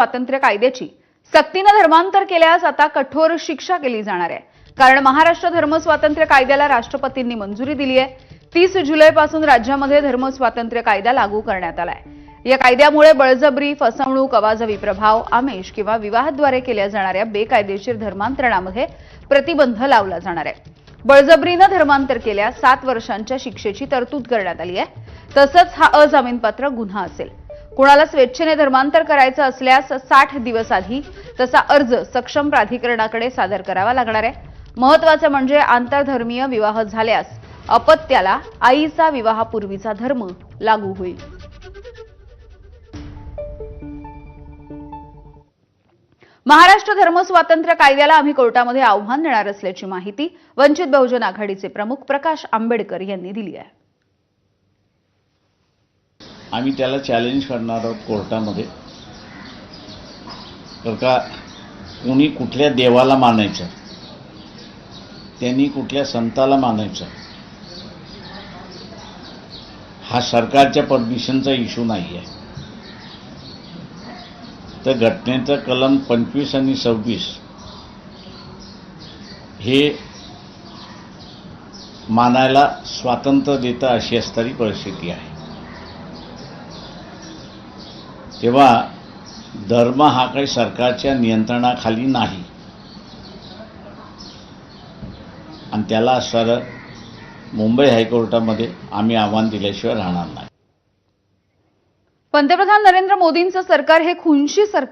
स्वातंत्र्य कायद्याची सक्तीने धर्मांतर केल्यास आता कठोर शिक्षा केली जाणार आहे। कारण महाराष्ट्र धर्म स्वातंत्र्य कायद्याला राष्ट्रपतींनी मंजुरी दिली आहे। 30 जुलैपासून राज्यामध्ये धर्म स्वातंत्र्य कायदा लागू करण्यात आलाय। या कायद्यामुळे बळजबरी, फसवणूक, अवाजवी प्रभाव, आमिष किंवा विवाहाद्वारे केल्या जाणाऱ्या बेकायदेशीर धर्मांतरणामध्ये प्रतिबंध लावला जाणार आहे। बळजबरीने धर्मांतर केल्यास 7 वर्षांच्या शिक्षेची तरतूद करण्यात आली आहे। तसंच हा अजामीनपात्र गुन्हा असेल। कुणाला स्वेच्छेने धर्मांतर करायचं असल्यास 60 दिवस आधी तसा अर्ज सक्षम प्राधिकरणाकडे सादर करावा लागणार आहे। महत्त्वाचं म्हणजे आंतरधर्मीय विवाह झाल्यास अपत्याला आईचा विवाहापूर्वीचा धर्म लागू होईल। महाराष्ट्र धर्म स्वातंत्र्य कायद्याला आम्ही कोर्टामध्ये आव्हान देणार असल्याची माहिती वंचित बहुजन आघाडीचे प्रमुख प्रकाश आंबेडकर यांनी दिली आहे। आम्ही त्याला चॅलेंज करणार आहोत कोर्टामध्ये। तर का कोणी कुठल्या देवाला मानायचं, त्यांनी कुठल्या संताला मानायचं, हा सरकारच्या परमिशनचा इश्यू नाही आहे। तर घटनेचं कलम 25 आणि 26 हे मानायला स्वातंत्र्य देतं अशी असणारी परिस्थिती आहे। तेव्हा धर्म हा काही सरकारच्या नियंत्रणाखाली नाही आणि त्याला सरळ मुंबई हायकोर्टामध्ये आम्ही आव्हान दिल्याशिवाय राहणार नाही। पंतप्रधान नरेंद्र मोदींचं सरकार हे खुनशी सरकार